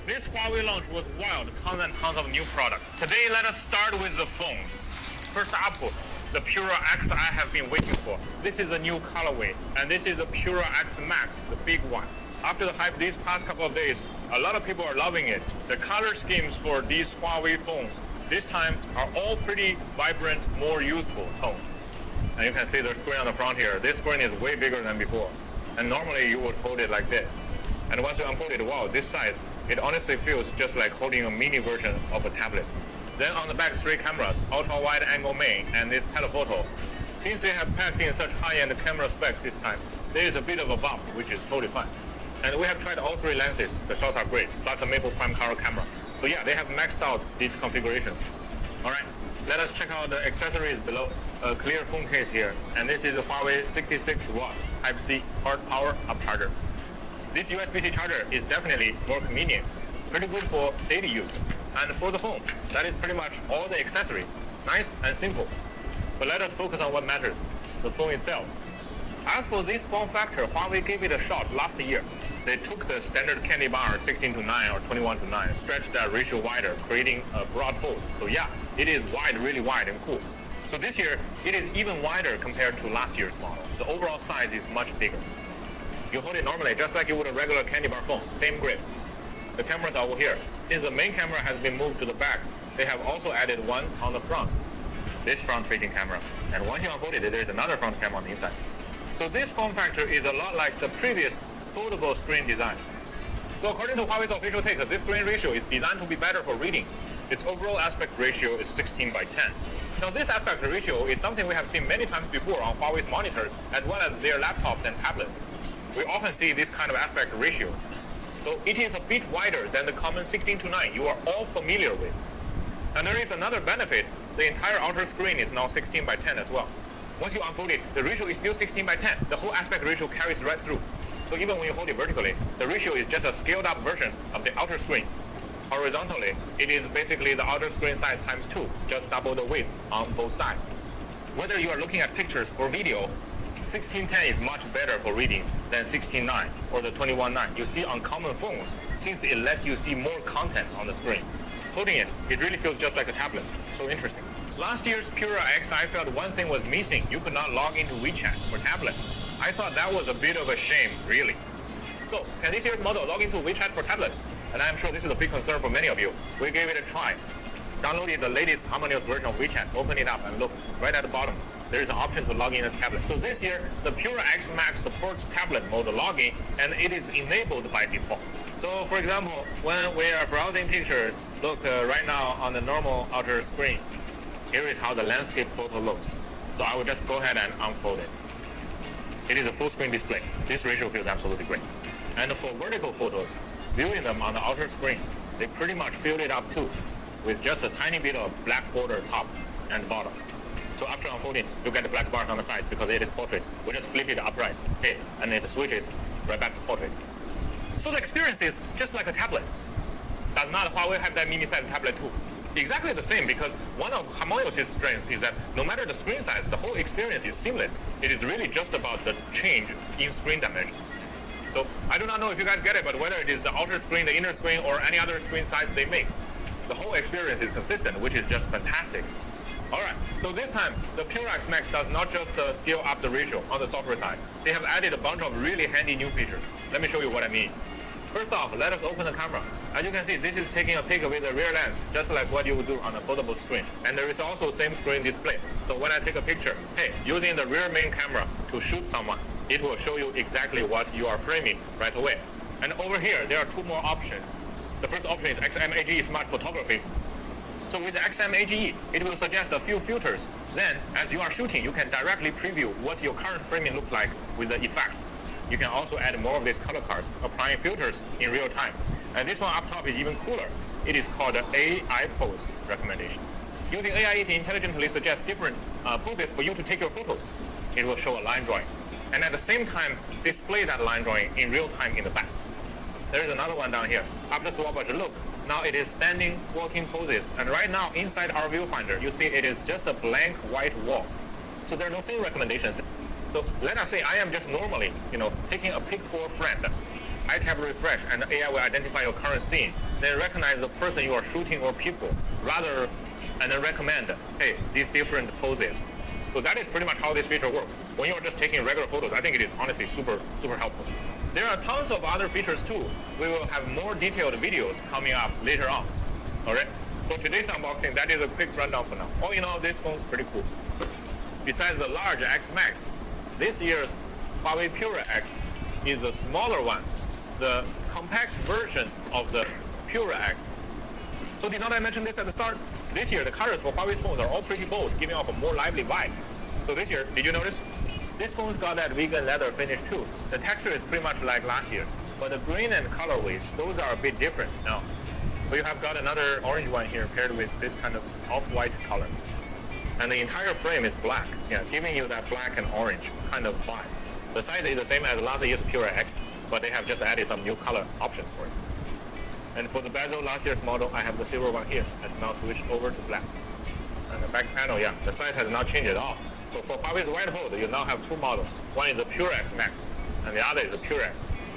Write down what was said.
This Huawei launch was wild, tons and tons of new products. Today, let us start with the phones. First up, the Pura X I have been waiting for. This is a new colorway, and this is the Pura X Max, the big one. After the hype these past couple of days, a lot of people are loving it. The color schemes for these Huawei phones this time are all pretty vibrant, more youthful tone. And you can see the screen on the front here. This screen is way bigger than before. And normally you would hold it like this. And once you unfold it, wow, this size, it honestly feels just like holding a mini version of a tablet. Then on the back, 3 cameras, ultra-wide angle main, and this telephoto. Since they have packed in such high-end camera specs this time, there is a bit of a bump, which is totally fine. And we have tried all 3 lenses. The shots are great, plus a maple prime color camera. So yeah, they have maxed out these configurations. Alright, let us check out the accessories below. A clear phone case here, and this is a Huawei 66 watts Type-C hard power up charger. This USB-C charger is definitely more convenient, pretty good for daily use. And for the phone, that is pretty much all the accessories. Nice and simple. But let us focus on what matters, the phone itself. As for this form factor, Huawei gave it a shot last year. They took the standard candy bar 16:9 or 21:9, stretched that ratio wider, creating a broad fold. So yeah, it is wide, really wide and cool. So this year, it is even wider compared to last year's model. The overall size is much bigger. You hold it normally, just like you would a regular candy bar phone, same grip. The cameras are over here. Since the main camera has been moved to the back, they have also added one on the front. This front-facing camera. And once you unfold it, there is another front camera on the inside. So this form factor is a lot like the previous foldable screen design. So according to Huawei's official take, this screen ratio is designed to be better for reading. Its overall aspect ratio is 16:10. Now this aspect ratio is something we have seen many times before on Huawei's monitors, as well as their laptops and tablets. We often see this kind of aspect ratio. So it is a bit wider than the common 16:9 you are all familiar with. And there is another benefit. The entire outer screen is now 16:10 as well. Once you unfold it, the ratio is still 16:10. The whole aspect ratio carries right through. So even when you hold it vertically, the ratio is just a scaled up version of the outer screen. Horizontally, it is basically the outer screen size times 2, just double the width on both sides. Whether you are looking at pictures or video, 16:10 is much better for reading than 16:9 or the 21:9 you see on common phones, since it lets you see more content on the screen. Holding it, it really feels just like a tablet. So interesting. Last year's Pura X, I felt one thing was missing. You could not log into WeChat for tablet. I thought that was a bit of a shame, really. So, can this year's model log into WeChat for tablet? And I'm sure this is a big concern for many of you. We gave it a try. Downloaded the latest harmonious version of WeChat, open it up, and look, right at the bottom, there is an option to log in as tablet. So this year, the Pura X Max supports tablet mode login, and it is enabled by default. So for example, when we are browsing pictures, look right now on the normal outer screen. Here is how the landscape photo looks. So I will just go ahead and unfold it. It is a full screen display. This ratio feels absolutely great. And for vertical photos, viewing them on the outer screen, they pretty much filled it up too, with just a tiny bit of black border top and bottom. So after unfolding, you get the black bars on the sides because it is portrait. We just flip it upright, hey, and it switches right back to portrait. So the experience is just like a tablet. Does not Huawei have that mini-sized tablet too? Exactly the same, because one of Harmonious's strengths is that no matter the screen size, the whole experience is seamless. It is really just about the change in screen dimension. So I do not know if you guys get it, but whether it is the outer screen, the inner screen, or any other screen size they make, the whole experience is consistent, which is just fantastic. Alright, so this time, the Pura X Max does not just scale up the ratio on the software side. They have added a bunch of really handy new features. Let me show you what I mean. First off, let us open the camera. As you can see, this is taking a pic with a rear lens, just like what you would do on a foldable screen. And there is also same screen display. So when I take a picture, hey, using the rear main camera to shoot someone, it will show you exactly what you are framing right away. And over here, there are 2 more options. The first option is XMAGE Smart Photography. So with the XMAGE, it will suggest a few filters. Then, as you are shooting, you can directly preview what your current framing looks like with the effect. You can also add more of these color cards, applying filters in real time. And this one up top is even cooler. It is called the AI pose recommendation. Using AI to intelligently suggest different poses for you to take your photos. It will show a line drawing, and at the same time display that line drawing in real time in the back. There is another one down here. After swapper, look, now it is standing walking poses, and right now inside our viewfinder, you see it is just a blank white wall. So there are no scene recommendations. So let us say I am just normally, taking a pic for a friend. I tap refresh and AI will identify your current scene. then recognize the person you are shooting or people, rather, and then recommend, hey, these different poses. So that is pretty much how this feature works. When you're just taking regular photos, I think it is honestly super helpful. There are tons of other features too. We will have more detailed videos coming up later on. Alright, for today's unboxing, that is a quick rundown for now. All in all, this phone's pretty cool. Besides the large X Max, this year's Huawei Pura X is a smaller one, the compact version of the Pura X. So did not I mention this at the start? This year, the colors for Huawei phones are all pretty bold, giving off a more lively vibe. So this year, did you notice? This phone's got that vegan leather finish too. The texture is pretty much like last year's, but the green and colorways, those are a bit different now. So you have got another orange one here paired with this kind of off-white color. And the entire frame is black, giving you that black and orange kind of vibe. The size is the same as last year's Pura X, but they have just added some new color options for it. And for the bezel, last year's model, I have the silver one here. It's now switched over to black. And the back panel, the size has not changed at all. So for Huawei's white hold, you now have two models. One is the Pura X Max, and the other is the Pura